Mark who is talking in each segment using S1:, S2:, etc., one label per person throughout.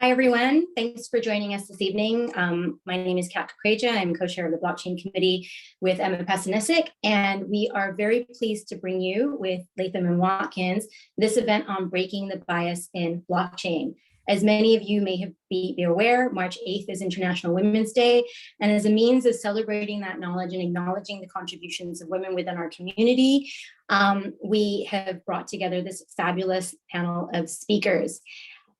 S1: Hi, everyone. Thanks for joining us this evening. My name is Kukreja. I'm co-chair of the Blockchain Committee with Pecenicic, and we are very pleased to bring you with Latham Watkins this event on breaking the bias in blockchain. As many of you may be aware, March 8th is International Women's Day, and as a means of celebrating that knowledge and acknowledging the contributions of women within our community, we have brought together this fabulous panel of speakers.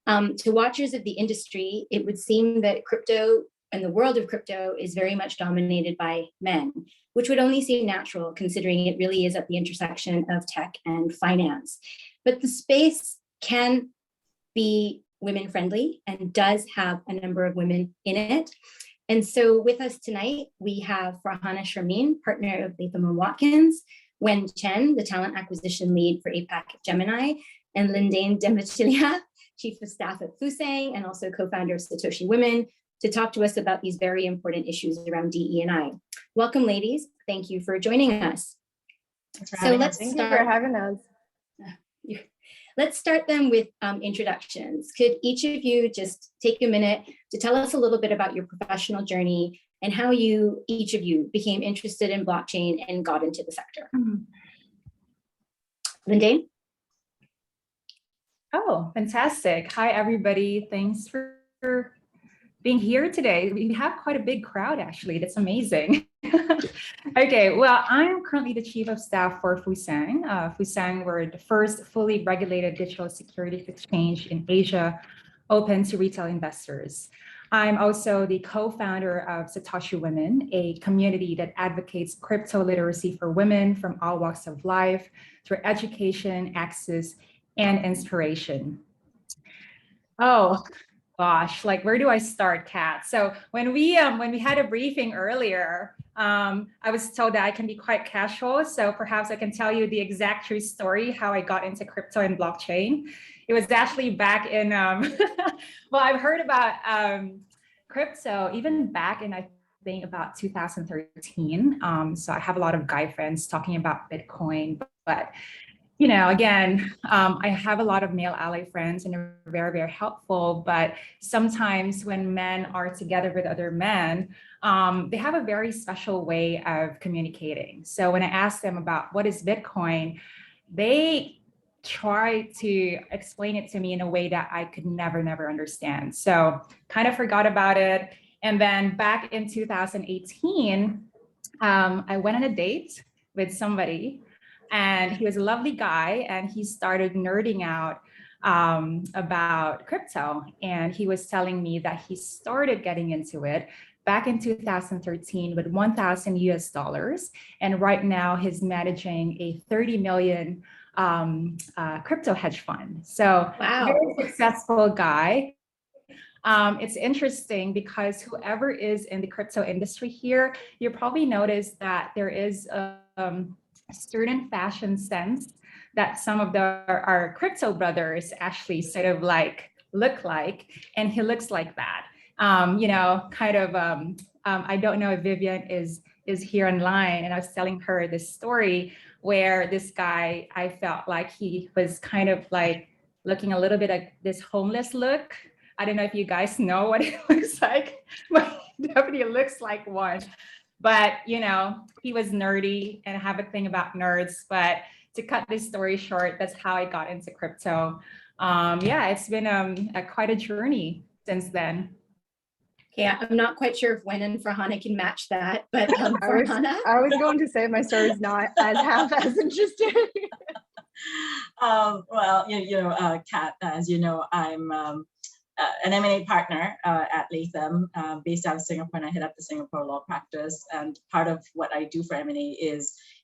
S1: To watchers of the industry, it would seem that crypto and the world of crypto is very much dominated by men, which would only seem natural considering it really is at the intersection of tech and finance. But the space can be women friendly and does have a number of women in it. And so with us tonight, we have Farhana Sharmeen, partner of Latham Watkins, Chen, the talent acquisition lead for APAC Gemini, and Lyndaine Demetilla, Chief of Staff at Fusang, and also co-founder of SatoshiWomen, to talk to us about these very important issues around DE&I. Welcome, ladies. Thank you for joining us.
S2: Thank you for having us.
S1: Let's start then with introductions. Could each of you just take a minute to tell us a little bit about your professional journey and how each of you became interested in blockchain and got into the sector? Lyndaine?
S3: Oh, fantastic. Hi, everybody. Thanks for being here today. We have quite a big crowd, actually. That's amazing. Okay, well, I'm currently the Chief of Staff for Fusang. Fusang, we're the first fully regulated digital securities exchange in Asia, open to retail investors. I'm also the co-founder of SatoshiWomen, a community that advocates crypto literacy for women from all walks of life through education, access, and inspiration. Oh gosh, like where do I start, Kat? So when we had a briefing earlier, I was told that I can be quite casual. So perhaps I can tell you the exact true story how I got into crypto and blockchain. It was actually back in well, I've heard about crypto even back in I think about 2013. So I have a lot of guy friends talking about Bitcoin, but you know, again, I have a lot of male ally friends and they're very, very helpful. But sometimes when men are together with other men, they have a very special way of communicating. So when I ask them about what is Bitcoin, they try to explain it to me in a way that I could never understand. So kind of forgot about it. And then back in 2018, I went on a date with somebody. And he was a lovely guy, and he started nerding out about crypto. And he was telling me that he started getting into it back in 2013 with $1,000 US. And right now he's managing a 30 million crypto hedge fund. So
S1: wow.
S3: Very successful guy. It's interesting because whoever is in the crypto industry here, you probably noticed that there is certain fashion sense that some of our crypto brothers actually sort of like look like, and he looks like that. You know, kind of, I don't know if Vivian is here online, and I was telling her this story where this guy, I felt like he was kind of like looking a little bit like this homeless look. I don't know if you guys know what it looks like, but he definitely looks like one. But, you know, he was nerdy and I have a thing about nerds. But to cut this story short, that's how I got into crypto. Yeah, it's been quite a journey since then.
S1: Yeah, I'm not quite sure if Wen and Farhana can match that, but Farhana?
S2: I was going to say my story is not as half as interesting.
S4: Well, Kat, as you know, I'm an M&A partner at Latham, based out of Singapore, and I head up the Singapore law practice. And part of what I do for M&A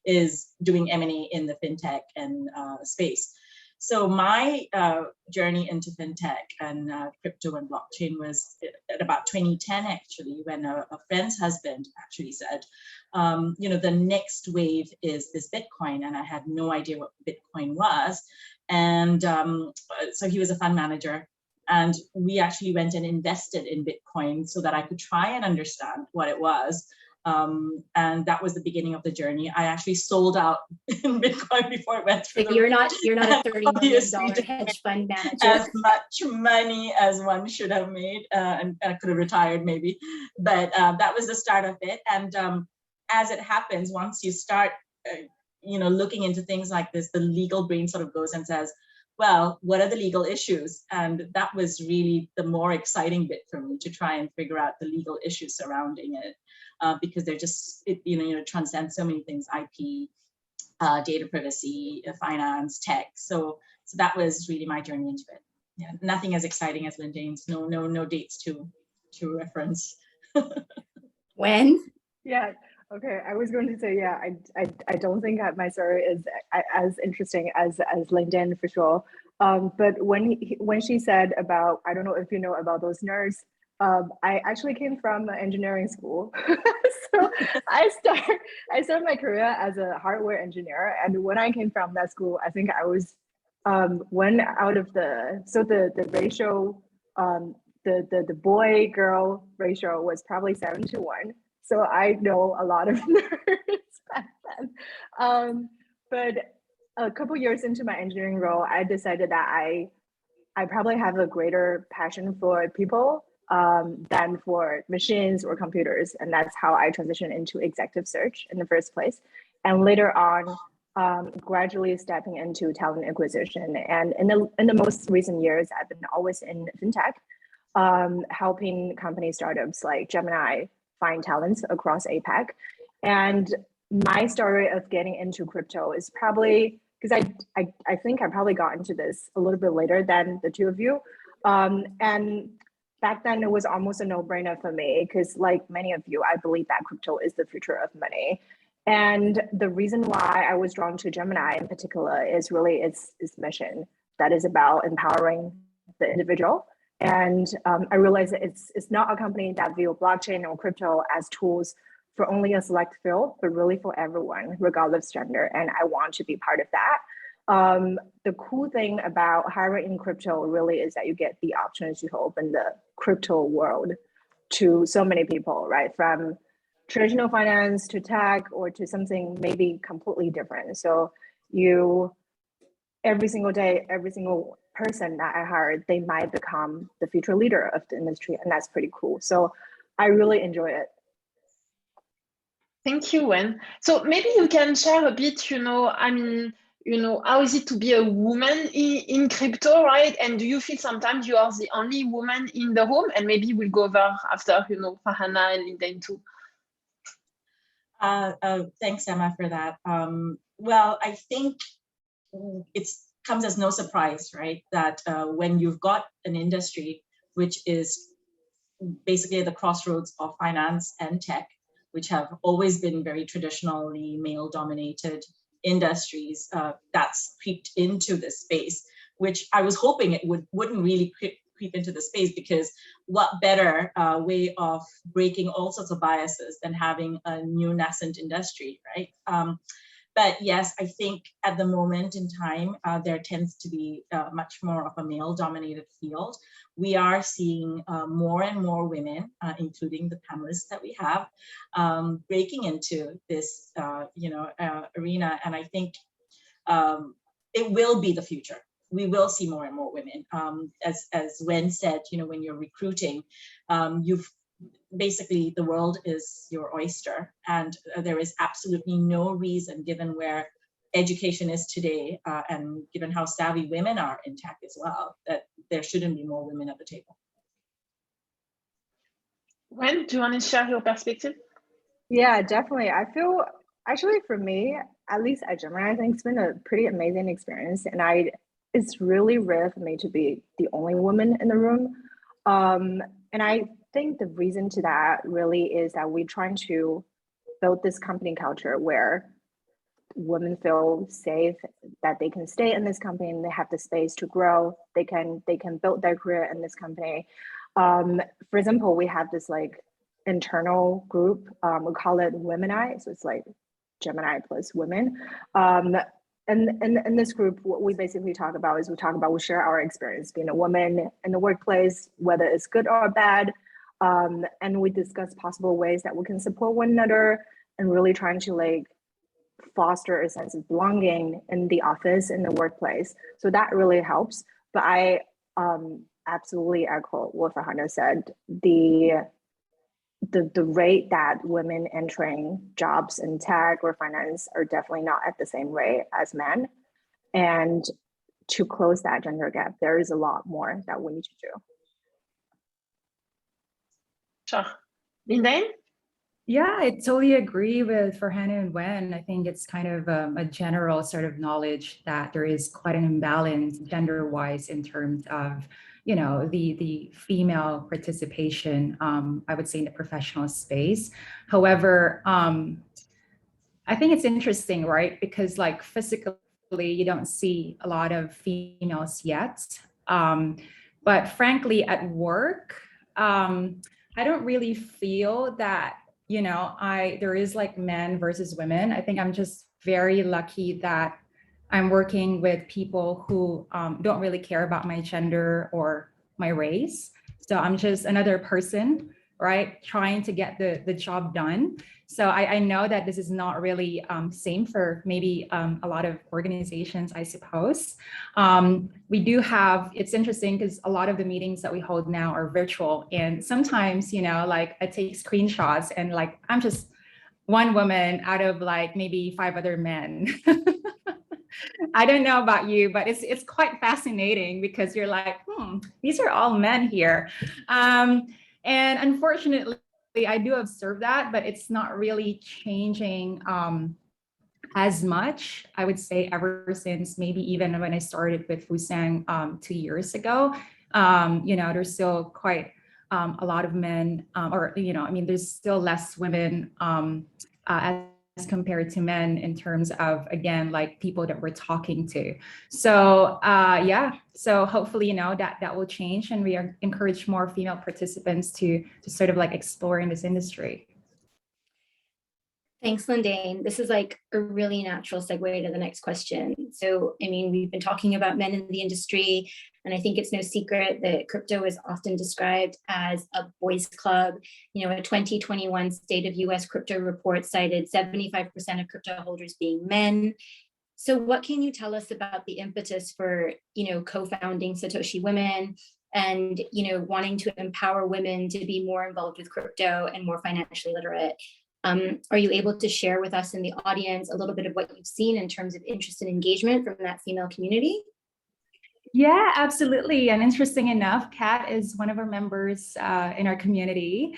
S4: is doing M&A in the FinTech and space. So my journey into FinTech and crypto and blockchain was at about 2010, actually, when a friend's husband actually said, the next wave is this Bitcoin, and I had no idea what Bitcoin was. And so he was a fund manager. And we actually went and invested in Bitcoin so that I could try and understand what it was. And that was the beginning of the journey. I actually sold out in Bitcoin before it went through.
S1: So you're not a $30 million hedge fund manager.
S4: As much money as one should have made, and I could have retired maybe, but that was the start of it. And as it happens, once you start, looking into things like this, the legal brain sort of goes and says, well, what are the legal issues? And that was really the more exciting bit for me, to try and figure out the legal issues surrounding it, because they're just, it transcends so many things: IP, data privacy, finance, tech. So that was really my journey into it. Yeah, nothing as exciting as Lyndaine's. No dates to reference.
S2: When? Yeah. Okay, I was going to say, yeah, I don't think that my story is as interesting as Lyndaine, for sure. But when she said about, I don't know if you know about those nerds, I actually came from engineering school. So I started my career as a hardware engineer. And when I came from that school, I think I was one out of the ratio, the boy girl ratio was probably 7-1. So I know a lot of nerds back then. But a couple years into my engineering role, I decided that I probably have a greater passion for people than for machines or computers. And that's how I transitioned into executive search in the first place. And later on, gradually stepping into talent acquisition. And in the most recent years, I've been always in FinTech, helping company startups like Gemini find talents across APAC. And my story of getting into crypto is probably, because I think I probably got into this a little bit later than the two of you. And back then it was almost a no-brainer for me, because like many of you, I believe that crypto is the future of money. And the reason why I was drawn to Gemini in particular is really its mission that is about empowering the individual. And I realized that it's not a company that view blockchain or crypto as tools for only a select field, but really for everyone, regardless of gender. And I want to be part of that. The cool thing about hiring in crypto really is that you get the opportunity to open the crypto world to so many people, right? From traditional finance to tech, or to something maybe completely different. So every single day, every single person that I hired, they might become the future leader of the industry, and that's pretty cool. So I really enjoy it.
S5: Thank you, Wen. So maybe you can share a bit, how is it to be a woman in crypto, right? And do you feel sometimes you are the only woman in the room? And maybe we'll go over after, Farhana and Lyndaine too.
S4: Thanks, Emma, for that. Well, I think it comes as no surprise, right, that when you've got an industry which is basically at the crossroads of finance and tech, which have always been very traditionally male-dominated industries, that's creeped into this space, which I was hoping it wouldn't really creep into the space, because what better way of breaking all sorts of biases than having a new nascent industry, right? But yes, I think at the moment in time, there tends to be much more of a male-dominated field. We are seeing more and more women, including the panelists that we have, breaking into this, arena. And I think it will be the future. We will see more and more women. As Wen said, when you're recruiting, basically the world is your oyster, and there is absolutely no reason, given where education is today, and given how savvy women are in tech as well, that there shouldn't be more women at the table.
S5: Wen, do you want to share your perspective?
S2: Yeah, definitely. I feel, actually for me, at least at Gemini, I think it's been a pretty amazing experience, and it's really rare for me to be the only woman in the room. And I think the reason to that really is that we're trying to build this company culture where women feel safe, that they can stay in this company and they have the space to grow. They can build their career in this company. For example, we have this like internal group, we call it Womeni. So it's like Gemini plus women. And in this group, what we basically talk about is we share our experience being a woman in the workplace, whether it's good or bad. And we discussed possible ways that we can support one another and really trying to like foster a sense of belonging in the office, in the workplace. So that really helps. But I absolutely echo what Farhana said. The rate that women entering jobs in tech or finance are definitely not at the same rate as men. And to close that gender gap, there is a lot more that we need to do.
S5: Sure. Lyndaine?
S3: Yeah, I totally agree with Farhana and Wen. I think it's kind of a general sort of knowledge that there is quite an imbalance gender-wise in terms of, you know, the female participation, I would say, in the professional space. However, I think it's interesting, right? Because like physically, you don't see a lot of females yet. But frankly, at work, I don't really feel that, you know, there is like men versus women. I think I'm just very lucky that I'm working with people who don't really care about my gender or my race. So I'm just another person, right, trying to get the job done. So I know that this is not really same for maybe a lot of organizations, I suppose. We do have, it's interesting because a lot of the meetings that we hold now are virtual. And sometimes, you know, like I take screenshots and like, I'm just one woman out of like maybe 5 other men. I don't know about you, but it's quite fascinating because you're like, these are all men here. And unfortunately, I do observe that, but it's not really changing as much, I would say, ever since maybe even when I started with Fusang 2 years ago. You know, there's still quite a lot of men, or, you know, I mean, there's still less women as compared to men in terms of, again, like people that we're talking to. So yeah, so hopefully, you know, that will change and we encourage more female participants to sort of like explore in this industry.
S1: Thanks, Lyndaine. This is like a really natural segue to the next question. So, I mean, we've been talking about men in the industry, and I think it's no secret that crypto is often described as a boys' club. You know, a 2021 State of US Crypto report cited 75% of crypto holders being men. So what can you tell us about the impetus for, you know, co-founding SatoshiWomen and, you know, wanting to empower women to be more involved with crypto and more financially literate? Are you able to share with us in the audience a little bit of what you've seen in terms of interest and engagement from that female community?
S3: Yeah, absolutely. And interesting enough, Kat is one of our members in our community.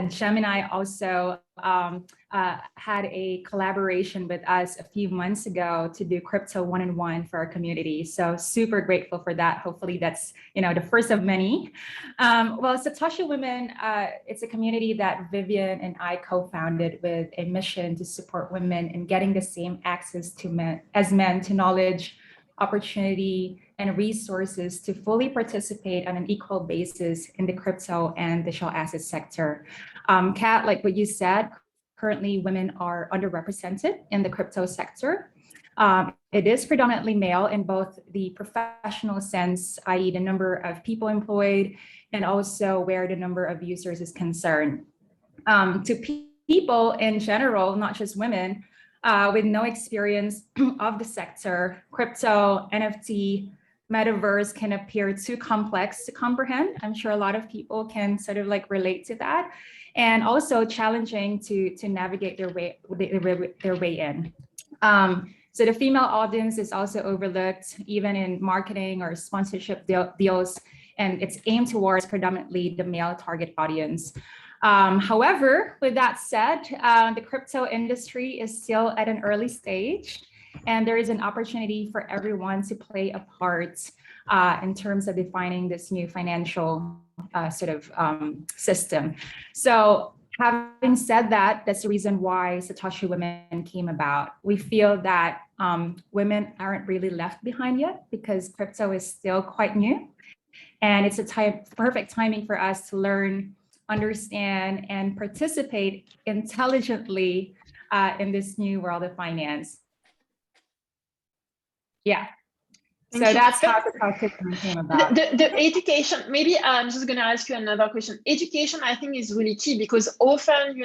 S3: Gemini also had a collaboration with us a few months ago to do crypto one-on-one for our community. So super grateful for that. Hopefully that's, you know, the first of many. Well, SatoshiWomen, it's a community that Vivian and I co-founded with a mission to support women in getting the same access to men to knowledge, opportunity, and resources to fully participate on an equal basis in the crypto and digital asset sector. Kat, like what you said, currently women are underrepresented in the crypto sector. It is predominantly male in both the professional sense, i.e. the number of people employed, and also where the number of users is concerned. To people in general, not just women, with no experience of the sector, crypto, NFT, metaverse can appear too complex to comprehend. I'm sure a lot of people can sort of like relate to that, and also challenging to navigate their way in. So the female audience is also overlooked, even in marketing or sponsorship deals, and it's aimed towards predominantly the male target audience. However, with that said, the crypto industry is still at an early stage, and there is an opportunity for everyone to play a part in terms of defining this new financial system. So having said that, that's the reason why SatoshiWomen came about. We feel that women aren't really left behind yet because crypto is still quite new, and it's a perfect timing for us to learn, understand, and participate intelligently in this new world of finance. Yeah. So that's how Satoshi came about.
S5: The education, maybe I'm just going to ask you another question. Education, I think, is really key because often,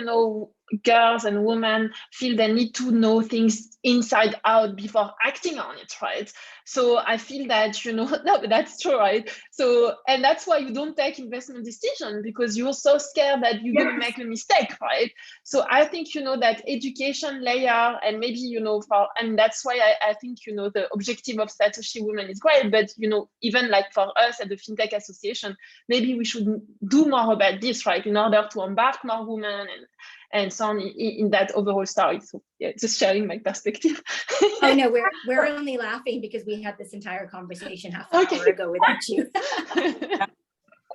S5: girls and women feel they need to know things inside out before acting on it, right? So I feel that, no, but that's true, right? So, and that's why you don't take investment decision because you're so scared that you're going to make a mistake, right? So I think, that education layer and maybe, and that's why I think, the objective of SatoshiWomen is great, but, even like for us at the FinTech Association, maybe we should do more about this, right? In order to embark more women and so on in that overall story. So yeah, just sharing my perspective.
S1: Oh no, we're only laughing because we had this entire conversation half an hour ago without you.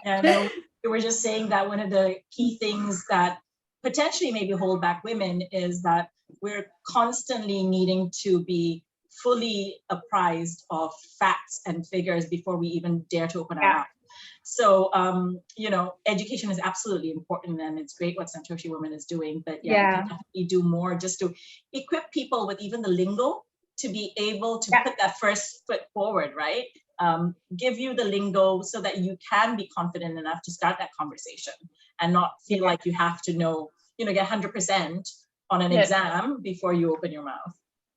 S4: Yeah, no, we were just saying that one of the key things that potentially maybe hold back women is that we're constantly needing to be fully apprised of facts and figures before we even dare to open our mouth. So, education is absolutely important and it's great what SatoshiWomen is doing, but we can definitely do more just to equip people with even the lingo to be able to put that first foot forward, right? Give you the lingo so that you can be confident enough to start that conversation and not feel like you have to know, get 100% on an exam before you open your mouth.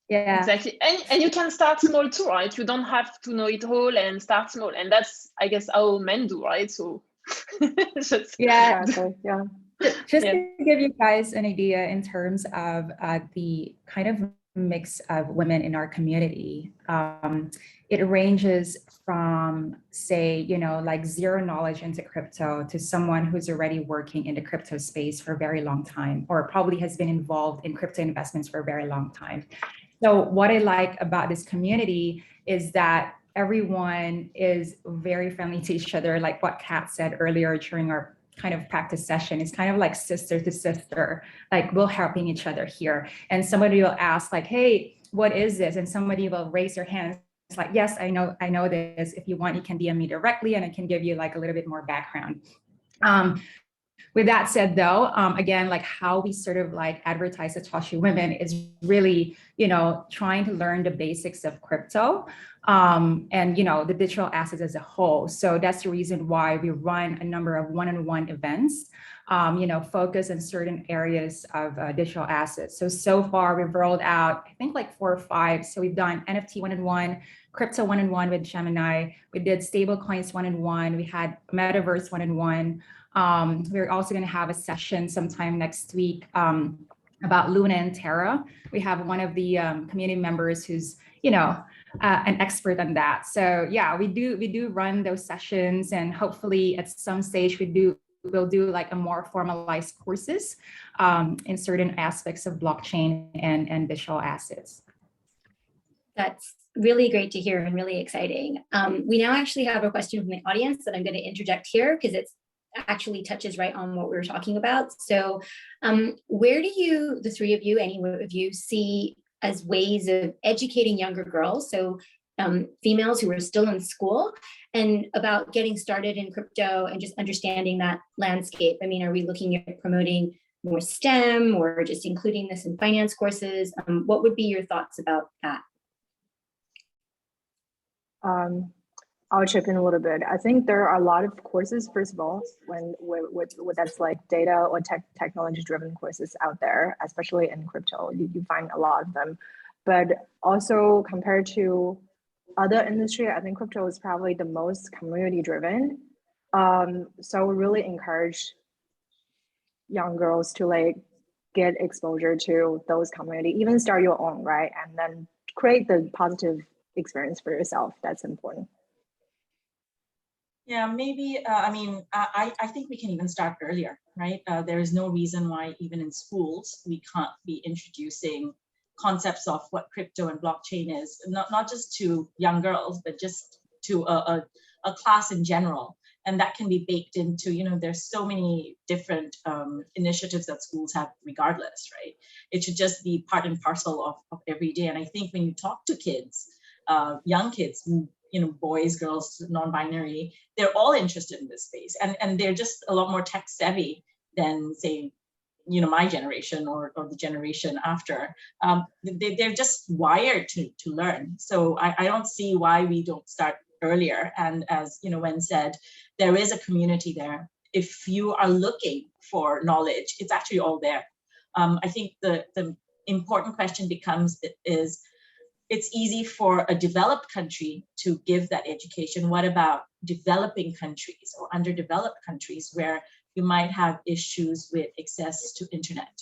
S5: Yeah, exactly. And you can start small too, right? You don't have to know it all and start small. And that's, I guess, how men do, right? So
S3: Just to give you guys an idea in terms of the kind of mix of women in our community, it ranges from, say, like zero knowledge into crypto to someone who's already working in the crypto space for a very long time, or probably has been involved in crypto investments for a very long time. So what I like about this community is that everyone is very friendly to each other. Like what Kat said earlier during our kind of practice session, it's kind of like sister to sister, like we're helping each other here. And somebody will ask like, hey, what is this? And somebody will raise their hand. It's like, yes, I know this. If you want, you can DM me directly and I can give you like a little bit more background. With that said, though, again, like how we sort of like advertise SatoshiWomen is really, trying to learn the basics of crypto and, the digital assets as a whole. So that's the reason why we run a number of one-on-one events, focus on certain areas of digital assets. So far we've rolled out, I think like 4 or 5. So we've done NFT one-on-one, crypto one-on-one with Gemini. We did stablecoins one-on-one. We had metaverse one-on-one. We're also going to have a session sometime next week about Luna and Terra. We have one of the community members who's, an expert on that. So yeah, we do run those sessions, and hopefully at some stage we'll do like a more formalized courses in certain aspects of blockchain and digital assets.
S1: That's really great to hear and really exciting. We now actually have a question from the audience that I'm going to interject here because it's actually touches right on what we were talking about. So where do you, the three of you, any of you, see as ways of educating younger girls, so females who are still in school, and about getting started in crypto and just understanding that landscape? I mean, are we looking at promoting more STEM or just including this in finance courses? What would be your thoughts about that?
S2: I'll chip in a little bit. I think there are a lot of courses, first of all, when that's like data or technology-driven courses out there, especially in crypto. You find a lot of them. But also compared to other industry, I think crypto is probably the most community-driven. So we really encourage young girls to like get exposure to those community, even start your own, right? And then create the positive experience for yourself. That's important.
S4: Yeah, maybe, I think we can even start earlier, right? There is no reason why even in schools, we can't be introducing concepts of what crypto and blockchain is, not just to young girls, but just to a class in general. And that can be baked into, there's so many different initiatives that schools have regardless, right? It should just be part and parcel of every day. And I think when you talk to kids, young kids, boys, girls, non-binary, they're all interested in this space. And they're just a lot more tech savvy than, say, my generation or the generation after, they're just wired to learn. So I don't see why we don't start earlier. And as Wen said, there is a community there. If you are looking for knowledge, it's actually all there. I think the important question becomes is, it's easy for a developed country to give that education. What about developing countries or underdeveloped countries where you might have issues with access to internet?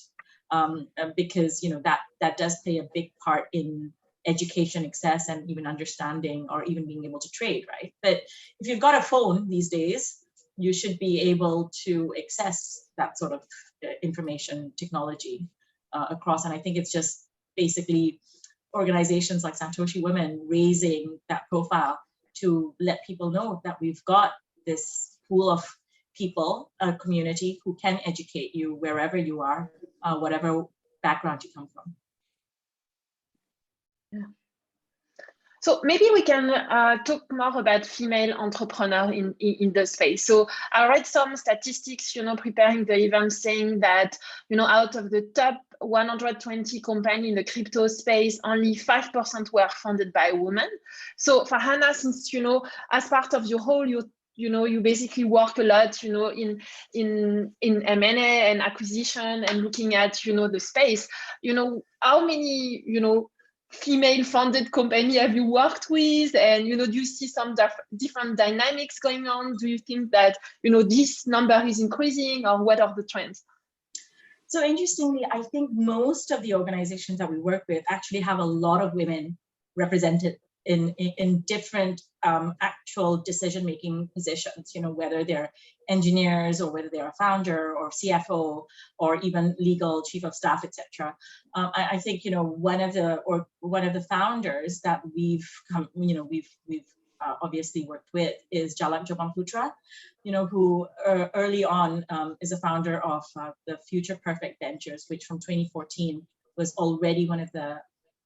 S4: Because that does play a big part in education access and even understanding or even being able to trade, right? But if you've got a phone these days, you should be able to access that sort of information technology across. And I think it's just basically organizations like SatoshiWomen raising that profile to let people know that we've got this pool of people, a community who can educate you wherever you are, whatever background you come from.
S5: Yeah. So maybe we can talk more about female entrepreneurs in the space. So I read some statistics, preparing the event, saying that, out of the top 120 companies in the crypto space, only 5% were founded by women. So Farhana, since, as part of your role, you basically work a lot, in M&A and acquisition and looking at, the space, how many, female-funded company have you worked with, and do you see some different dynamics going on? Do you think that this number is increasing, or what are the trends?
S4: So interestingly, I think most of the organizations that we work with actually have a lot of women represented in different actual decision-making positions, whether they're engineers or whether they're a founder or CFO or even legal chief of staff, etc. I think one of the founders that we've obviously worked with is Jalak Jopamputra, who early on is a founder of the Future Perfect Ventures, which from 2014 was already one of the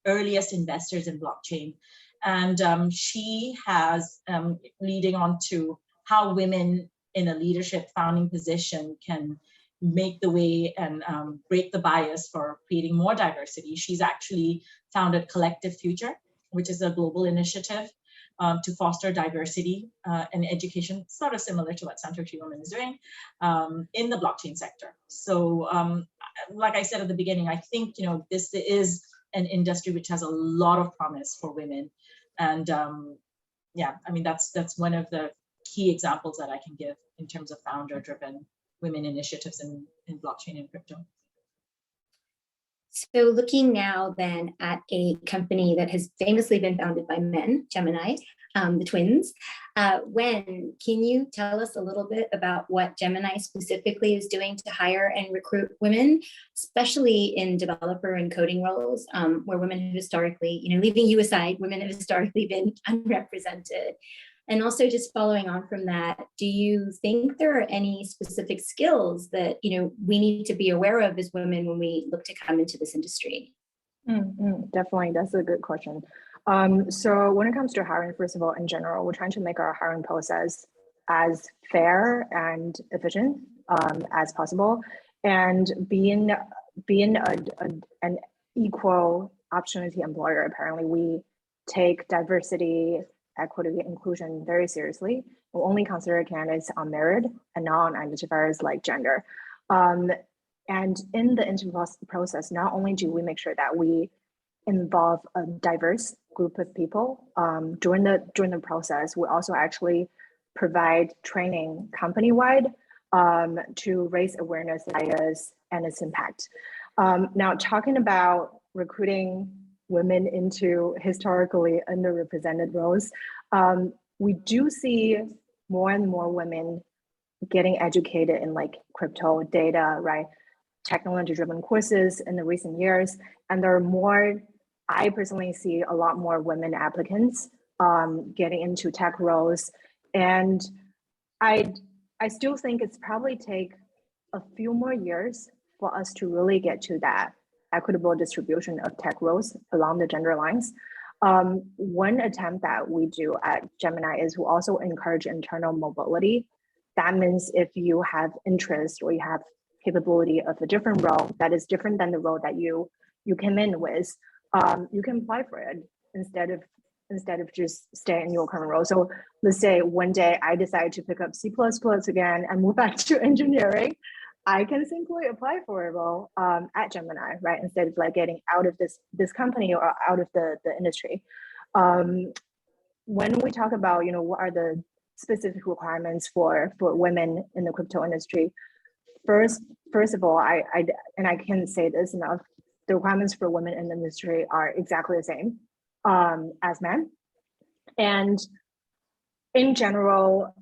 S4: earliest investors in blockchain. And she has, leading on to how women in a leadership founding position can make the way and break the bias for creating more diversity. She's actually founded Collective Future, which is a global initiative to foster diversity and education, sort of similar to what SatoshiWomen is doing in the blockchain sector. So like I said at the beginning, I think this is an industry which has a lot of promise for women. And yeah, I mean, that's one of the key examples that I can give in terms of founder-driven women initiatives in blockchain and crypto.
S1: So looking now then at a company that has famously been founded by men, Gemini, the twins, Wen, can you tell us a little bit about what Gemini specifically is doing to hire and recruit women, especially in developer and coding roles, where women have historically, leaving you aside, women have historically been unrepresented? And also just following on from that, do you think there are any specific skills that, we need to be aware of as women when we look to come into this industry?
S2: Definitely, that's a good question. So when it comes to hiring, first of all, in general, we're trying to make our hiring process as fair and efficient as possible. And being an equal opportunity employer, apparently we take diversity, equity, inclusion very seriously. We only consider candidates on merit and not on identifiers like gender. And in the interview process, not only do we make sure that we involve a diverse group of people during the process, we also actually provide training company-wide to raise awareness of bias and its impact. Now, talking about recruiting women into historically underrepresented roles, we do see more and more women getting educated in like crypto data, right? Technology-driven courses in the recent years. And there are more, I personally see a lot more women applicants getting into tech roles. And I still think it's probably take a few more years for us to really get to that equitable distribution of tech roles along the gender lines. One attempt that we do at Gemini is we also encourage internal mobility. That means if you have interest or you have capability of a different role that is different than the role that you came in with, you can apply for it instead of just staying in your current role. So let's say one day I decide to pick up C++ again and move back to engineering, I can simply apply for a role at Gemini, right? Instead of like getting out of this company or out of the industry. When we talk about, what are the specific requirements for women in the crypto industry, first of all, I can't say this enough, the requirements for women in the industry are exactly the same as men. And in general,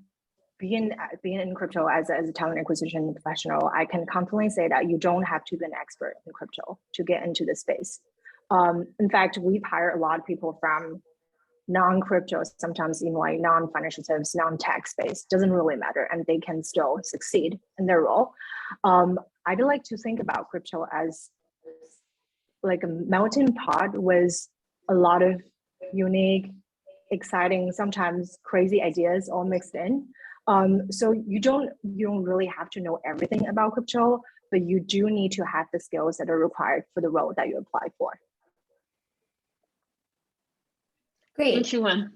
S2: being in crypto as a talent acquisition professional, I can confidently say that you don't have to be an expert in crypto to get into this space. In fact, we've hired a lot of people from non-crypto, sometimes even like non-financial service, non-tech space, doesn't really matter, and they can still succeed in their role. I'd like to think about crypto as like a melting pot with a lot of unique, exciting, sometimes crazy ideas all mixed in. So you don't really have to know everything about crypto, but you do need to have the skills that are required for the role that you apply for.
S1: Great.
S5: Thank you, Wen.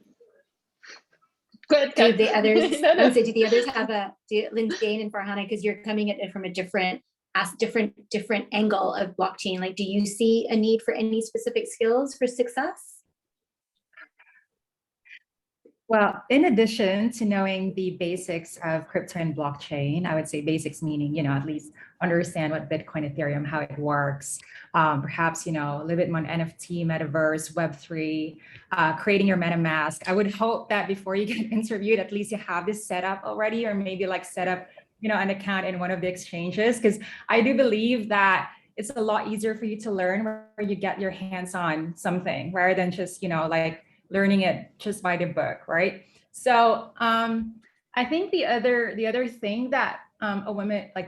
S5: Good.
S1: Do the others? Do the others have Lyndaine and Farhana, because you're coming at it from a different angle of blockchain? Like, do you see a need for any specific skills for success?
S3: Well, in addition to knowing the basics of crypto and blockchain, I would say basics meaning, at least understand what Bitcoin, Ethereum, how it works. Perhaps, a little bit more NFT, metaverse, Web3, creating your MetaMask. I would hope that before you get interviewed, at least you have this set up already, or maybe like set up, an account in one of the exchanges, because I do believe that it's a lot easier for you to learn where you get your hands on something rather than just, like learning it just by the book, right? So I think the other thing that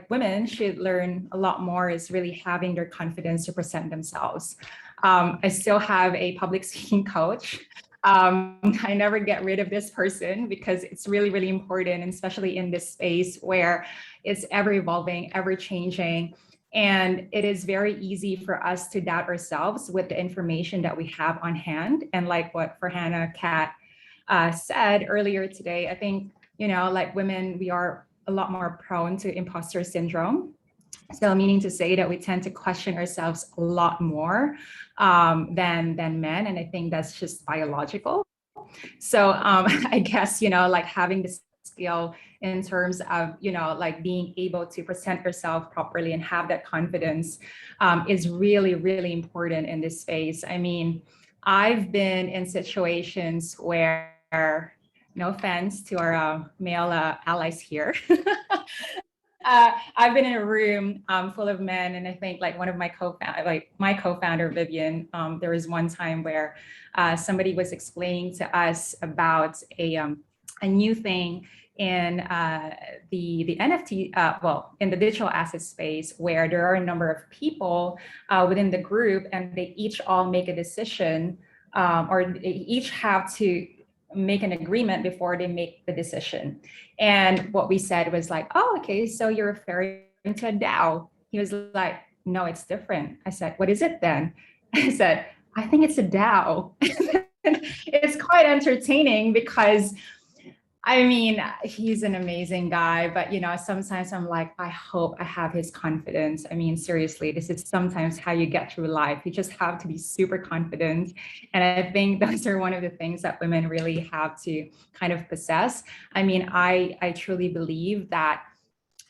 S3: women should learn a lot more is really having their confidence to present themselves. I still have a public speaking coach. I never get rid of this person because it's really, really important, and especially in this space where it's ever evolving, ever changing. And it is very easy for us to doubt ourselves with the information that we have on hand. And like what Farhana, Kat said earlier today, I think, like women, we are a lot more prone to imposter syndrome. So meaning to say that we tend to question ourselves a lot more than men. And I think that's just biological. So I guess, like having this skill in terms of, like being able to present yourself properly and have that confidence is really, really important in this space. I mean, I've been in situations where, no offense to our male allies here, I've been in a room full of men, and I think like one of my co-founder, Vivian, there was one time where somebody was explaining to us about a new thing in the NFT, in the digital asset space, where there are a number of people within the group, and they each all make a decision, or they each have to make an agreement before they make the decision. And what we said was like, oh, okay, so you're referring to a DAO. He was like, no, it's different. I said, what is it then? I said, I think it's a DAO. It's quite entertaining because, I mean, he's an amazing guy, but sometimes I'm like, I hope I have his confidence. I mean, seriously, this is sometimes how you get through life. You just have to be super confident. And I think those are one of the things that women really have to kind of possess. I mean, I truly believe that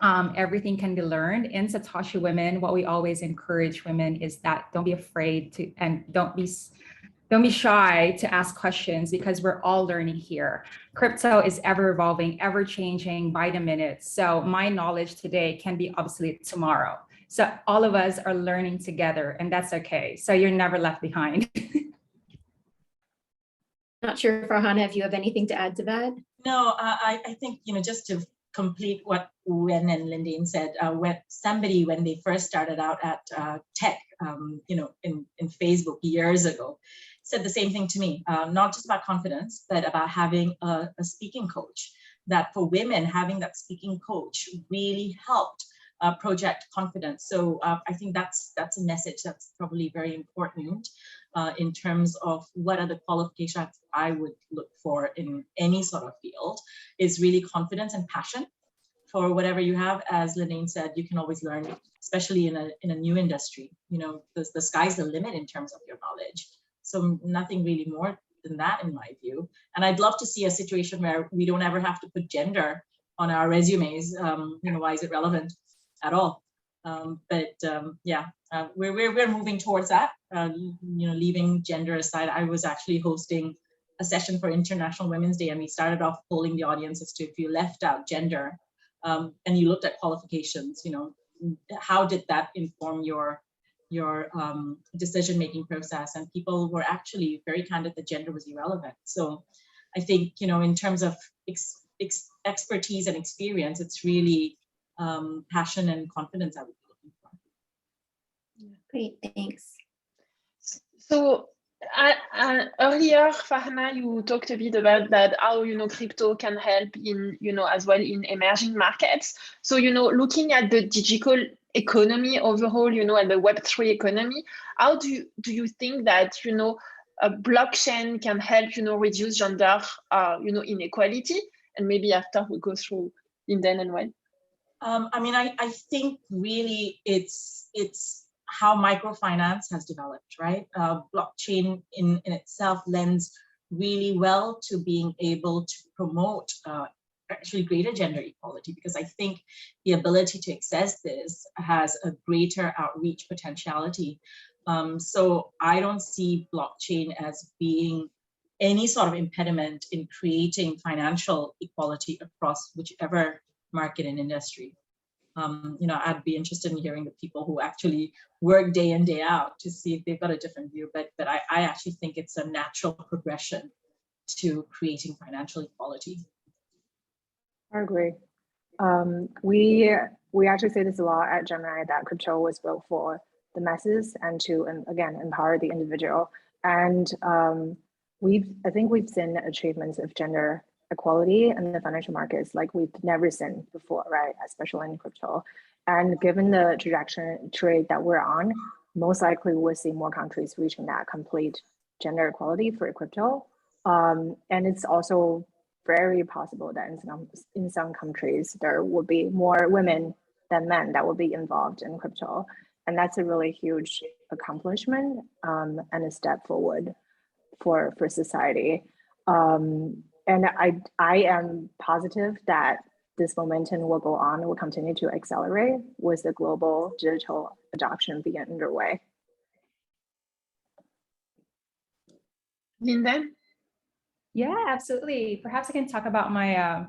S3: everything can be learned. In Satoshi Women, what we always encourage women is that don't be afraid to, and don't be shy to ask questions, because we're all learning here. Crypto is ever evolving, ever changing by the minute. So my knowledge today can be obsolete tomorrow. So all of us are learning together, and that's okay. So you're never left behind.
S1: Not sure, Farhana, if you have anything to add to that.
S4: No, I think, just to complete what Wen and Lyndaine said, when they first started out at tech, in Facebook years ago, said the same thing to me, not just about confidence, but about having a speaking coach. That for women, having that speaking coach really helped project confidence. So I think that's a message that's probably very important in terms of what are the qualifications I would look for in any sort of field, is really confidence and passion for whatever you have. As Lyndaine said, you can always learn, especially in a new industry. You know, the sky's the limit in terms of your knowledge. So nothing really more than that in my view. And I'd love to see a situation where we don't ever have to put gender on our resumes. You know, why is it relevant at all? We're moving towards that. You know, leaving gender aside, I was actually hosting a session for International Women's Day, and we started off polling the audience as to if you left out gender and you looked at qualifications, you know, how did that inform your decision-making process? And people were actually very candid that gender was irrelevant. So I think, you know, in terms of expertise and experience, it's really passion and confidence I would be looking for.
S1: Great, thanks.
S5: So earlier, Farhana, you talked a bit about that, how, you know, crypto can help in, you know, as well in emerging markets. So, you know, looking at the digital economy overall, you know, and the Web3 economy, how do you think that, you know, a blockchain can help, you know, reduce gender, you know, inequality? And maybe after we go through Lyndaine and Wen.
S4: I mean, I think really it's how microfinance has developed, right? Blockchain in itself lends really well to being able to promote actually greater gender equality, because I think the ability to access this has a greater outreach potentiality. So I don't see blockchain as being any sort of impediment in creating financial equality across whichever market and industry. You know, I'd be interested in hearing the people who actually work day in, day out to see if they've got a different view. But I actually think it's a natural progression to creating financial equality.
S2: I agree. We actually say this a lot at Gemini, that crypto was built for the masses and to, again, empower the individual. And I think we've seen achievements of gender equality in the financial markets like we've never seen before, right? Especially in crypto. And given the trajectory that we're on, most likely we'll see more countries reaching that complete gender equality for crypto. And it's also very possible that in some countries there will be more women than men that will be involved in crypto. And that's a really huge accomplishment and a step forward for society. And I am positive that this momentum will go on and will continue to accelerate with the global digital adoption being underway.
S5: Lyndaine?
S3: Yeah, absolutely. Perhaps I can talk about my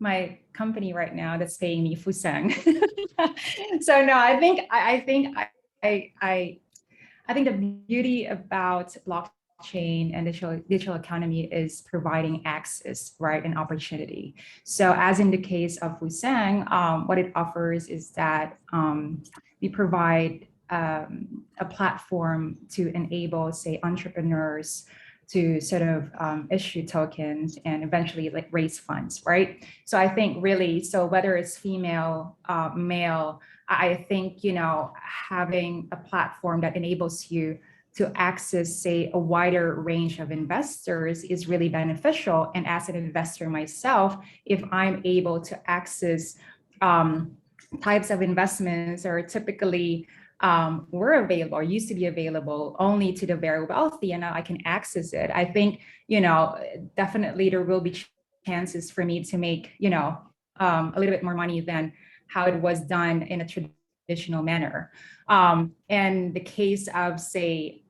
S3: my company right now that's paying me Fusang. So no, I think the beauty about blockchain and digital economy is providing access, right, and opportunity. So as in the case of Fusang, what it offers is that we provide a platform to enable, say, entrepreneurs to sort of issue tokens and eventually like raise funds, right? So I think really, so whether it's female, male, I think, you know, having a platform that enables you to access, say, a wider range of investors is really beneficial. And as an investor myself, if I'm able to access types of investments that are typically were available or used to be available only to the very wealthy, and now I can access it, I think, you know, definitely there will be chances for me to make, you know, a little bit more money than how it was done in a traditional manner. And the case of, say,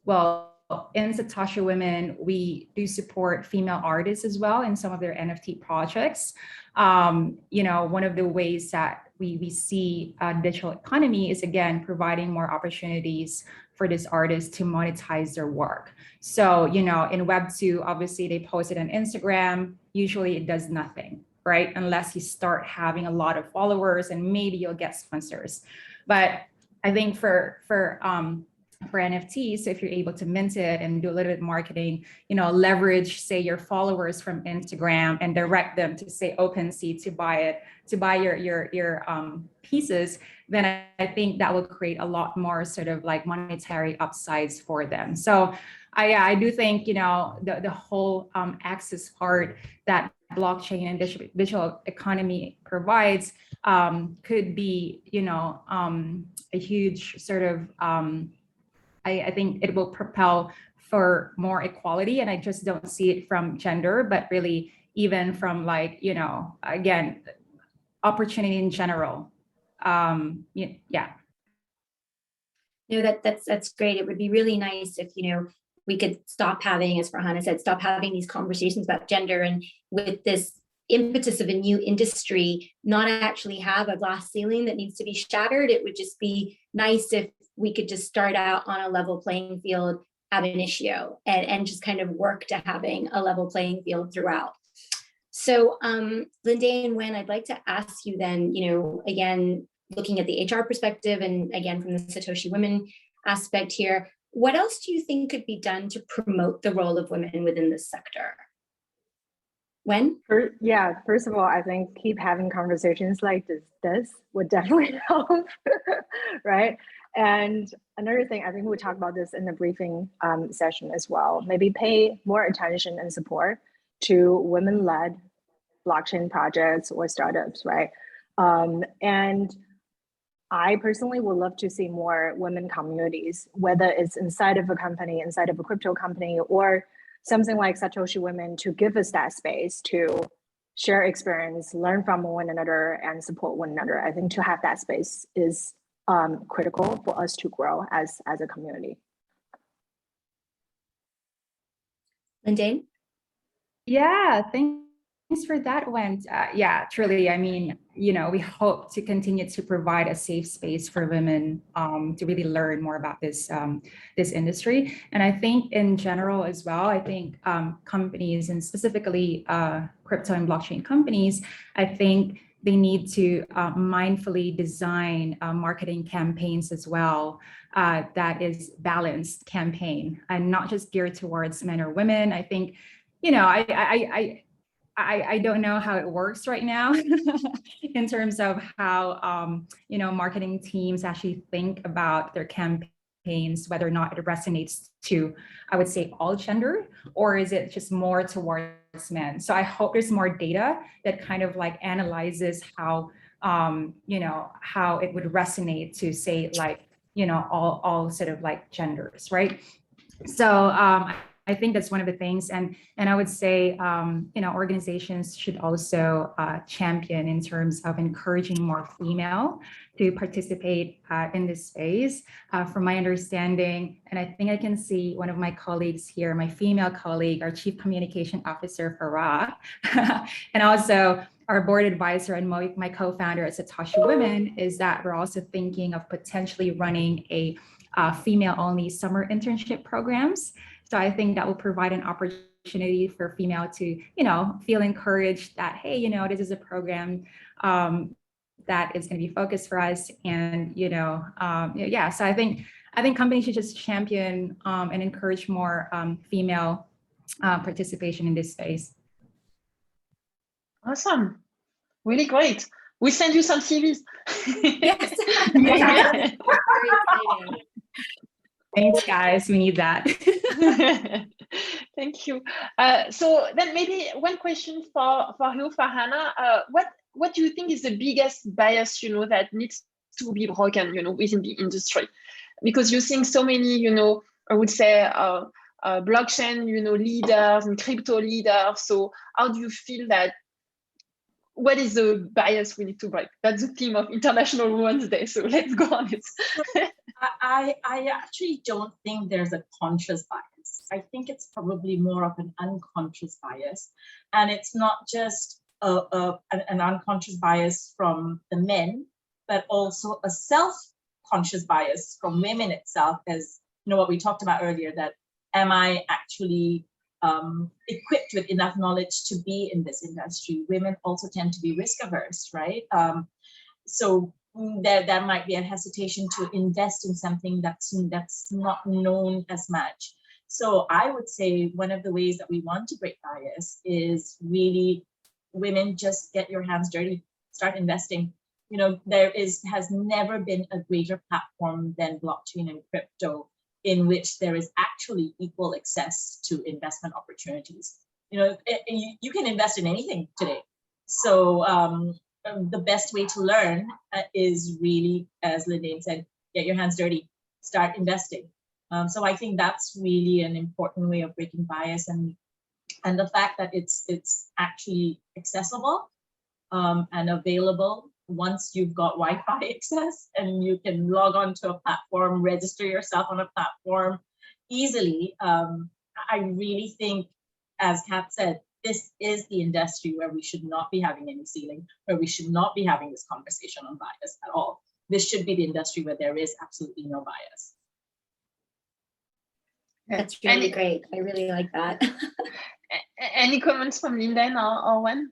S3: well, in SatoshiWomen, we do support female artists as well in some of their NFT projects. You know, one of the ways that we see digital economy is, again, providing more opportunities for these artists to monetize their work. So, you know, in Web2, obviously they post it on Instagram. Usually it does nothing, right? Unless you start having a lot of followers and maybe you'll get sponsors. But I think for for NFTs. So if you're able to mint it and do a little bit of marketing, leverage, say, your followers from Instagram and direct them to, say, OpenSea to buy your pieces, then I think that will create a lot more sort of like monetary upsides for them. So I do think, the whole access part that blockchain and digital economy provides could be, a huge sort of, I think it will propel for more equality. And I just don't see it from gender, but really even from like, again, opportunity in general. Yeah.
S1: That's great. It would be really nice if, we could stop having, as Farhana said, stop having these conversations about gender, and with this impetus of a new industry, not actually have a glass ceiling that needs to be shattered. It would just be nice if we could just start out on a level playing field ab initio and just kind of work to having a level playing field throughout. So Lyndaine, Wen, I'd like to ask you then, again, looking at the HR perspective and again, from the Satoshi Women aspect here, what else do you think could be done to promote the role of women within this sector? Wen?
S2: First of all, I think keep having conversations like this would definitely help, right? And another thing, I think we talked about this in the briefing session as well, maybe pay more attention and support to women-led blockchain projects or startups, right? And I personally would love to see more women communities, whether it's inside of a company, inside of a crypto company, or something like Satoshi Women, to give us that space to share experience, learn from one another, and support one another. I think to have that space is critical for us to grow as a community.
S1: Lyndaine?
S3: Yeah, thanks for that, Wen. Yeah, truly. I mean, we hope to continue to provide a safe space for women to really learn more about this industry. And I think in general as well, I think companies, and specifically crypto and blockchain companies, I think they need to mindfully design marketing campaigns as well that is balanced campaign and not just geared towards men or women. I think, I don't know how it works right now in terms of how, marketing teams actually think about their campaigns, whether or not it resonates to, I would say, all gender, or is it just more towards men? So I hope there's more data that kind of like analyzes how, how it would resonate to, say, like, all sort of like genders, right? So I think that's one of the things, and I would say, organizations should also champion in terms of encouraging more female to participate in this space. From my understanding, and I think I can see one of my colleagues here, my female colleague, our Chief Communication Officer, Farhana, and also our board advisor and my co-founder at SatoshiWomen, is that we're also thinking of potentially running a female-only summer internship programs. So I think that will provide an opportunity for female to, feel encouraged that, hey, this is a program that is going to be focused for us. And, so I think companies should just champion and encourage more female participation in this space.
S5: Awesome. Really great. We send you some CVs.
S1: Yes.
S5: Yeah.
S1: Very exciting.
S3: Thanks, guys. We need that.
S5: Thank you. So then maybe one question for you, Farhana. What do you think is the biggest bias, that needs to be broken, within the industry? Because you're seeing so many, I would say, blockchain, leaders and crypto leaders. So how do you feel that? What is the bias we need to break? That's the theme of International Women's Day. So let's go on it.
S4: I actually don't think there's a conscious bias. I think it's probably more of an unconscious bias. And it's not just an unconscious bias from the men, but also a self-conscious bias from women itself, as what we talked about earlier, that am I actually equipped with enough knowledge to be in this industry? Women also tend to be risk averse, right? So there might be a hesitation to invest in something that's not known as much. So I would say one of the ways that we want to break bias is really women, just get your hands dirty, start investing. You know, has never been a greater platform than blockchain and crypto, in which there is actually equal access to investment opportunities. You know, you can invest in anything today. So the best way to learn is really, as Lyndaine said, get your hands dirty, start investing. So I think that's really an important way of breaking bias, and the fact that it's actually accessible and available once you've got Wi-Fi access and you can log on to a platform, register yourself on a platform easily. I really think, as Kat said, this is the industry where we should not be having any ceiling, where we should not be having this conversation on bias at all. This should be the industry where there is absolutely no bias.
S1: That's really great. I really like that.
S5: Any comments from Lyndaine or Wen?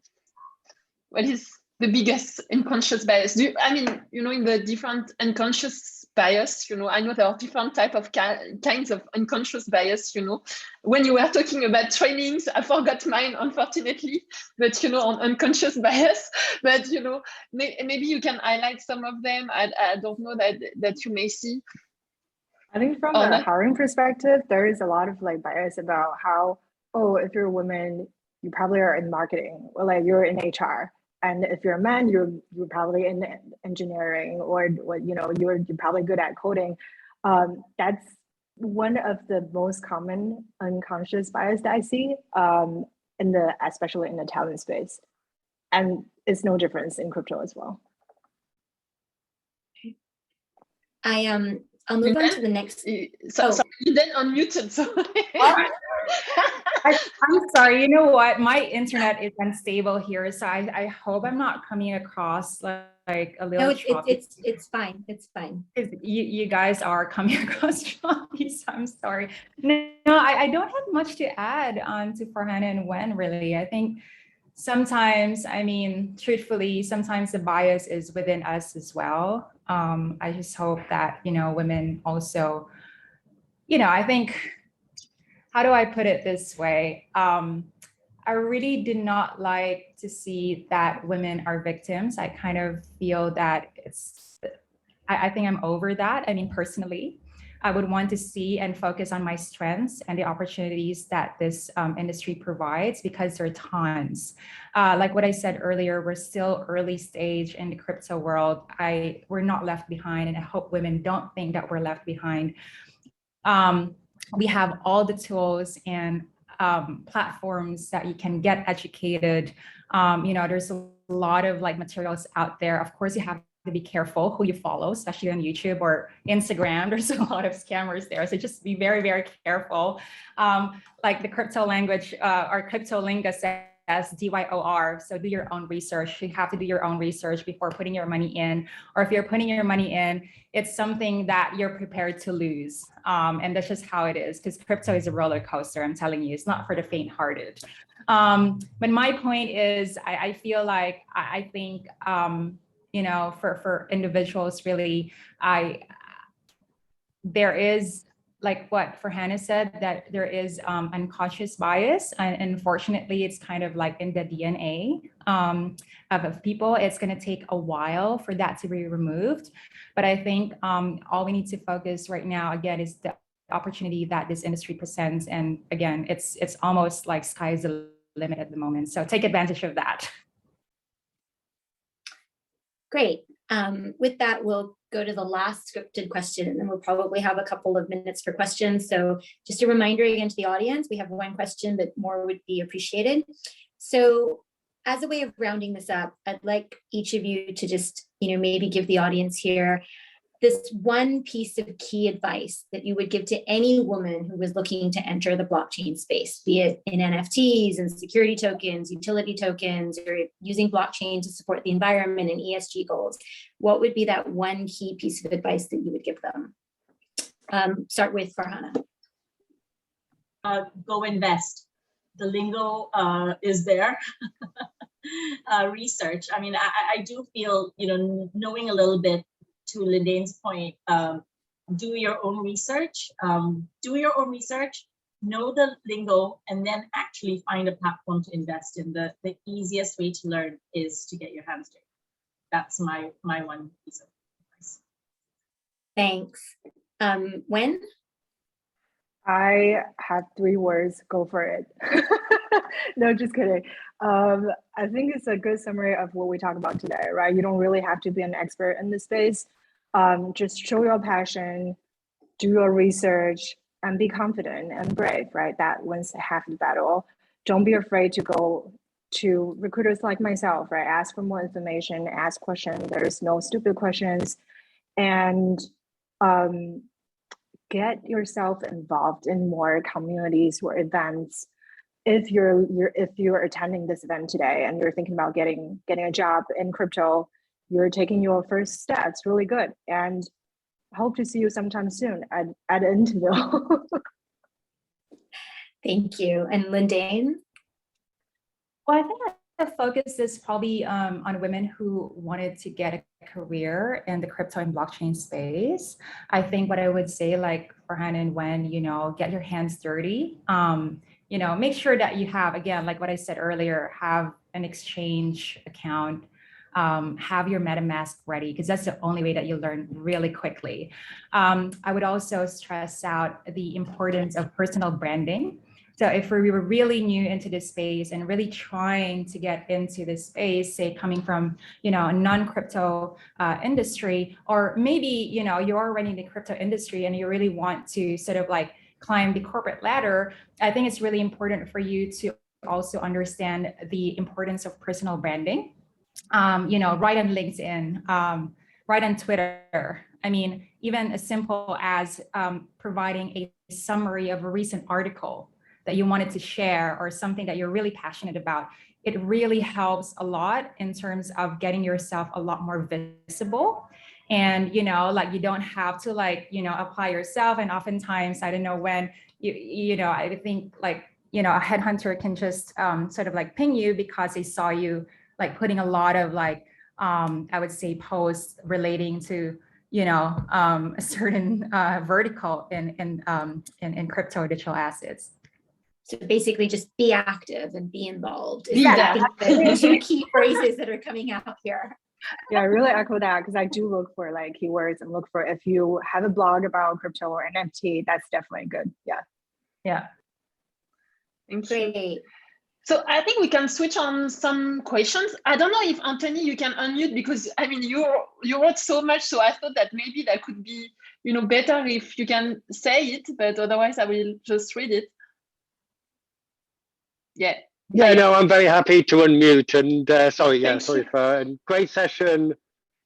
S5: What is the biggest unconscious bias? I mean, you know, in the different unconscious bias, you know, I know there are different type of kinds of unconscious bias, you know. When you were talking about trainings, I forgot mine, unfortunately, but, you know, on unconscious bias, but, you know, maybe you can highlight some of them. I don't know that you may see.
S2: I think from a hiring perspective, there is a lot of like bias about how, oh, if you're a woman, you probably are in marketing, or like you're in HR. And if you're a man, you're probably in engineering, or you know, you're probably good at coding. That's one of the most common unconscious bias that I see, especially in the talent space, and it's no difference in crypto as well.
S1: I'll move on to the next.
S5: Sorry, you then unmuted. So.
S3: I'm sorry. You know what? My internet is unstable here, so I hope I'm not coming across like a little.
S1: No, it's fine. It's fine.
S3: You guys are coming across choppy, so I'm sorry. No, I don't have much to add on to Farhana and Wen. Really, I think sometimes, I mean, truthfully, sometimes the bias is within us as well. I just hope that, you know, women also, you know, I think, how do I put it this way? I really did not like to see that women are victims. I kind of feel that I think I'm over that. I mean, personally, I would want to see and focus on my strengths and the opportunities that this industry provides, because there are tons. Like what I said earlier, we're still early stage in the crypto world. We're not left behind, and I hope women don't think that we're left behind. We have all the tools and platforms that you can get educated. You know, there's a lot of like materials out there. Of course, you have to be careful who you follow, especially on YouTube or Instagram. There's a lot of scammers there. So just be very, very careful. Like the crypto language or crypto lingo says DYOR. So do your own research. You have to do your own research before putting your money in. Or if you're putting your money in, it's something that you're prepared to lose. And that's just how it is, because crypto is a roller coaster. I'm telling you, it's not for the faint-hearted. But my point is, I feel like, I think, you know, for individuals, really, there is, like what Farhana said, that there is unconscious bias, and unfortunately, it's kind of like in the DNA of people. It's going to take a while for that to be removed, but I think all we need to focus right now, again, is the opportunity that this industry presents, and again, it's almost like sky's the limit at the moment. So take advantage of that.
S1: Great. With that, we'll go to the last scripted question, and then we'll probably have a couple of minutes for questions. So just a reminder again to the audience, we have one question, but more would be appreciated. So as a way of rounding this up, I'd like each of you to just, you know, maybe give the audience here this one piece of key advice that you would give to any woman who was looking to enter the blockchain space, be it in NFTs and security tokens, utility tokens, or using blockchain to support the environment and ESG goals. What would be that one key piece of advice that you would give them? Start with Farhana.
S4: Go invest. The lingo is there. research. I mean, I do feel, knowing a little bit, to Lyndaine's point, do your own research. Know the lingo, and then actually find a platform to invest in. The easiest way to learn is to get your hands dirty. That's my one piece of advice.
S1: Thanks. Wen?
S2: I have 3 words, go for it. No, just kidding. I think it's a good summary of what we talked about today, right? You don't really have to be an expert in this space. Just show your passion, do your research, and be confident and brave, right? That wins half the battle. Don't be afraid to go to recruiters like myself, right? Ask for more information, ask questions. There's no stupid questions. And get yourself involved in more communities or events. If you're attending this event today and you're thinking about getting a job in crypto, you're taking your first step. It's really good. And hope to see you sometime soon at an interview.
S1: Thank you. And Lyndaine?
S3: Well, I think the focus is probably on women who wanted to get a career in the crypto and blockchain space. I think what I would say, like Farhana and Wen, get your hands dirty. Make sure that you have, again, like what I said earlier, have an exchange account, have your MetaMask ready, because that's the only way that you learn really quickly. I would also stress out the importance of personal branding. So if we were really new into this space and really trying to get into this space, say coming from, a non-crypto industry, or maybe, you're already in the crypto industry and you really want to sort of like climb the corporate ladder, I think it's really important for you to also understand the importance of personal branding. Write on LinkedIn, write on Twitter. I mean, even as simple as providing a summary of a recent article that you wanted to share or something that you're really passionate about. It really helps a lot in terms of getting yourself a lot more visible. And, you don't have to apply yourself. And oftentimes, I don't know when, I think a headhunter can just sort of like ping you because they saw you like putting a lot of I would say posts relating to, a certain vertical in crypto digital assets.
S1: So basically just be active and be involved.
S5: Yeah.
S1: The 2 key phrases that are coming out here.
S2: Yeah, I really echo that because I do look for like keywords and look for, if you have a blog about crypto or NFT, that's definitely good. Yeah.
S3: Yeah.
S5: Thank you.
S1: Great.
S5: So I think we can switch on some questions. I don't know if Anthony, you can unmute, because I mean, you wrote so much. So I thought that maybe that could be, better if you can say it, but otherwise I will just read it. Yeah.
S6: Yeah, no, I'm very happy to unmute, and sorry for a great session.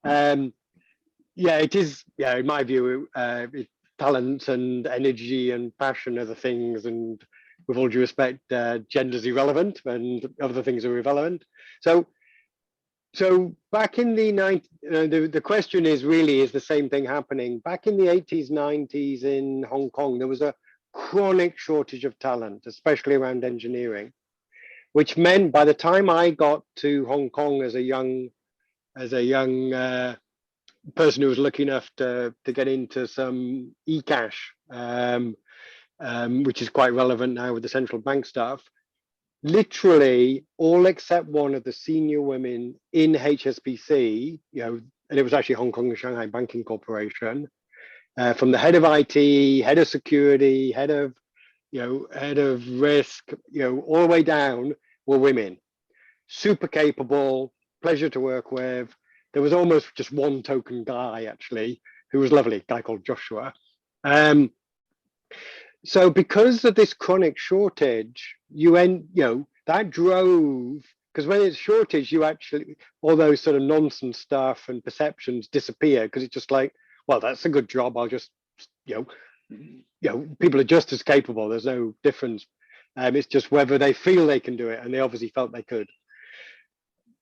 S6: It is, in my view, talent and energy and passion are the things, and with all due respect, gender's irrelevant and other things are irrelevant. So back in the 90s, the question is the same thing happening? Back in the 80s, 90s in Hong Kong, there was a chronic shortage of talent, especially around engineering, which meant by the time I got to Hong Kong as a young person who was lucky enough to get into some e-cash, which is quite relevant now with the central bank stuff, literally all except one of the senior women in HSBC, and it was actually Hong Kong and Shanghai Banking Corporation, from the head of IT, head of security, head of risk, all the way down, were women. Super capable, pleasure to work with. There was almost just one token guy, actually, who was lovely, a guy called Joshua. So because of this chronic shortage, that drove, because when it's shortage, you actually, all those sort of nonsense stuff and perceptions disappear, because it's just like, well, that's a good job. I'll just, people are just as capable. There's no difference. It's just whether they feel they can do it, and they obviously felt they could.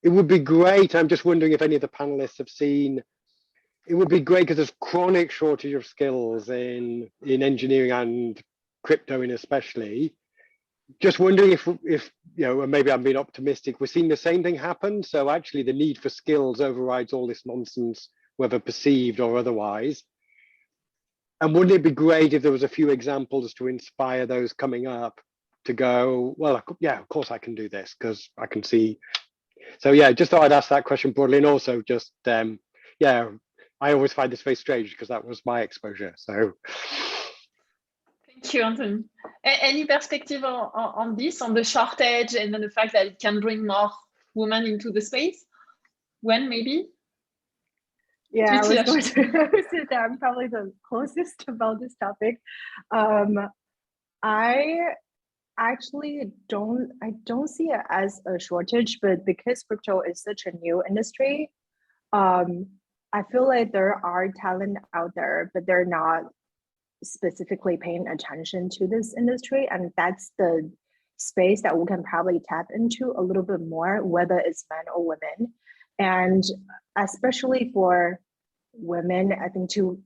S6: It would be great. I'm just wondering if any of the panelists have seen. It would be great because there's chronic shortage of skills in engineering and crypto, in especially. just wondering if you know, and maybe I'm being optimistic, we're seeing the same thing happen. So actually the need for skills overrides all this nonsense, whether perceived or otherwise. And wouldn't it be great if there was a few examples to inspire those coming up to go, well, yeah, of course I can do this because I can see. So yeah, just thought I'd ask that question broadly. And also just, yeah, I always find this very strange because that was my exposure. So.
S5: Thank you, Anthony. Any perspective on this, on the shortage and then the fact that it can bring more women into the space? When maybe?
S2: Yeah, I was going to say that I'm probably the closest about this topic. I actually don't see it as a shortage, but because crypto is such a new industry, I feel like there are talent out there, but they're not specifically paying attention to this industry, and that's the space that we can probably tap into a little bit more, whether it's men or women. And especially for women, I think to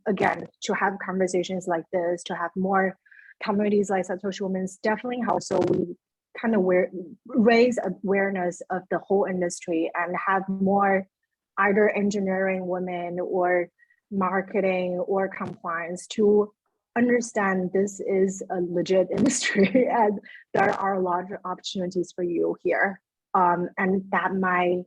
S2: have conversations like this, to have more communities like SatoshiWomen definitely helps. So we kind of raise awareness of the whole industry and have more either engineering women or marketing or compliance to understand this is a legit industry and there are a lot of opportunities for you here. And that might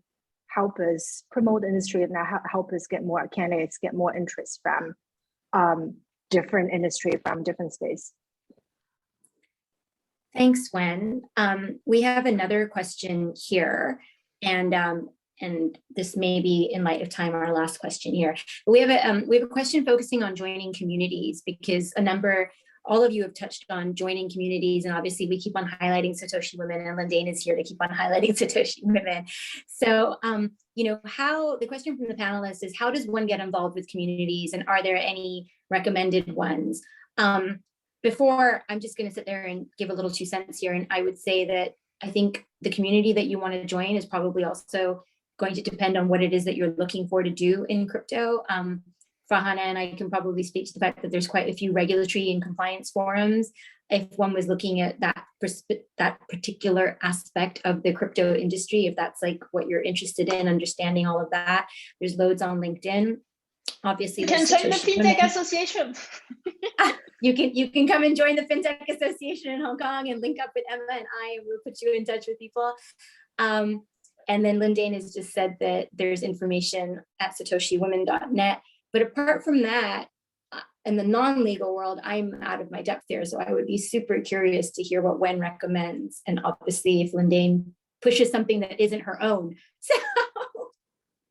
S2: help us promote the industry and help us get more candidates, get more interest from different industry, from different space.
S1: Thanks, Wen. We have another question here, and this may be, in light of time, our last question here. But we have a question focusing on joining communities, because all of you have touched on joining communities, and obviously we keep on highlighting Satoshi Women, and Lyndaine is here to keep on highlighting Satoshi Women. So, you know, the question from the panelists is, how does one get involved with communities, and are there any recommended ones? Before, I'm just going to sit there and give a little 2 cents here, and I would say that I think the community that you want to join is probably also going to depend on what it is that you're looking for to do in crypto. Farhana and I can probably speak to the fact that there's quite a few regulatory and compliance forums. If one was looking at that particular aspect of the crypto industry, if that's like what you're interested in, understanding all of that, there's loads on LinkedIn. Obviously,
S5: you can join the FinTech Association.
S1: You can come and join the FinTech Association in Hong Kong and link up with Emma and I, and we'll put you in touch with people. And then Lyndaine has just said that there's information at SatoshiWomen.net. But apart from that, in the non-legal world, I'm out of my depth there. So I would be super curious to hear what Wen recommends. And obviously, if Lyndaine pushes something that isn't her own. So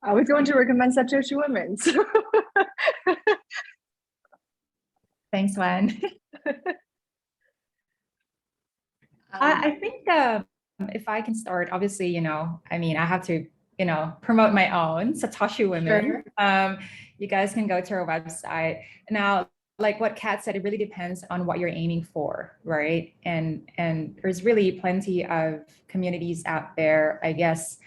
S2: I was going to recommend SatoshiWomen. So.
S3: Thanks, Wen. I think if I can start, obviously, you know, I mean, I have to, you know, promote my own Satoshi Women. Sure. You guys can go to our website. Now, like what Kat said, it really depends on what you're aiming for, right? And there's really plenty of communities out there, I guess.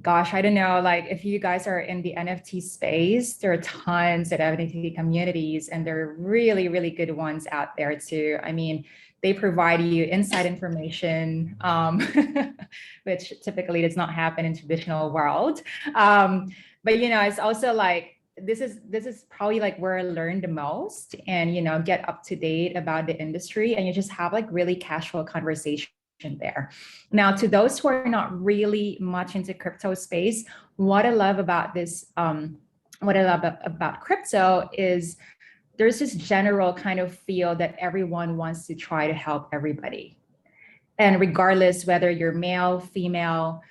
S3: Gosh, I don't know, like if you guys are in the NFT space, there are tons of NFT communities, and there are really, really good ones out there too. I mean, they provide you inside information, which typically does not happen in traditional world. But you know, it's also like, this is probably like where I learned the most, and you know, get up to date about the industry, and you just have like really casual conversation there. Now, to those who are not really much into crypto space, what I love about this, what I love about crypto is there's this general kind of feel that everyone wants to try to help everybody. And regardless whether you're male, female,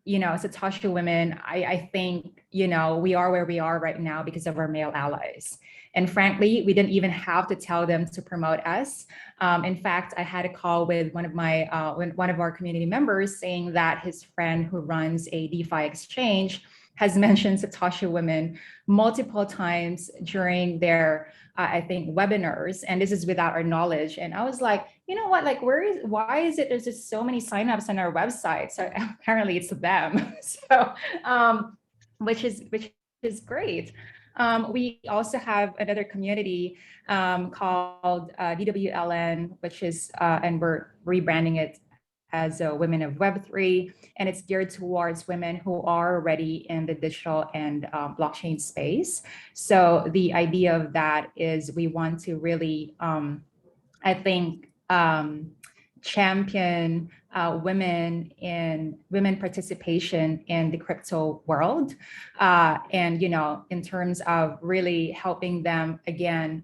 S3: you know, Satoshi Women, I think, you know, we are where we are right now because of our male allies. And frankly, we didn't even have to tell them to promote us. In fact, I had a call with one of our community members saying that his friend who runs a DeFi exchange has mentioned Satoshi Women multiple times during their, I think, webinars, and this is without our knowledge. And I was like, you know what, like, why is it there's just so many signups on our website? So apparently it's them. So, which is great. We also have another community called DWLN, which is, and we're rebranding it as Women of Web3, and it's geared towards women who are already in the digital and blockchain space. So the idea of that is we want to really, I think, champion women participation in the crypto world, and in terms of really helping them again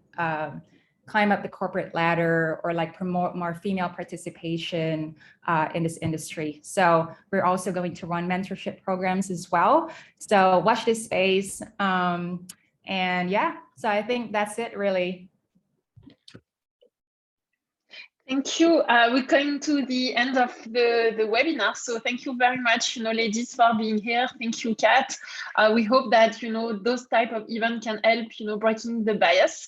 S3: climb up the corporate ladder, or like promote more female participation in this industry. So we're also going to run mentorship programs as well. So watch this space, and yeah, so I think that's it really.
S5: Thank you. We're coming to the end of the webinar. So thank you very much, ladies, for being here. Thank you, Kat. We hope that, those type of events can help, breaking the bias.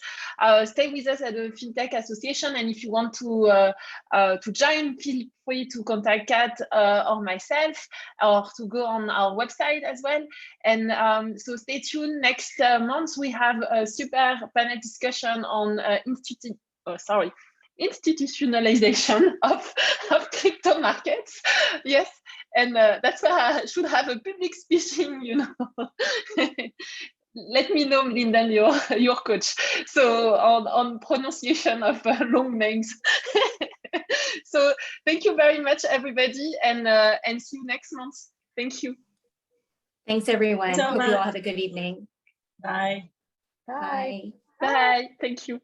S5: Stay with us at the FinTech Association. And if you want to join, feel free to contact Kat or myself, or to go on our website as well. And so stay tuned. Next month, we have a super panel discussion on institutionalization of crypto markets. Yes, and that's where I should have a public speaking, Let me know, Lyndaine, your coach. So on pronunciation of long names. So thank you very much, everybody, and see you next month. Thank you.
S1: Thanks, everyone.
S4: So
S1: Hope you all have a good evening.
S4: Bye.
S5: Bye. Bye. Thank you.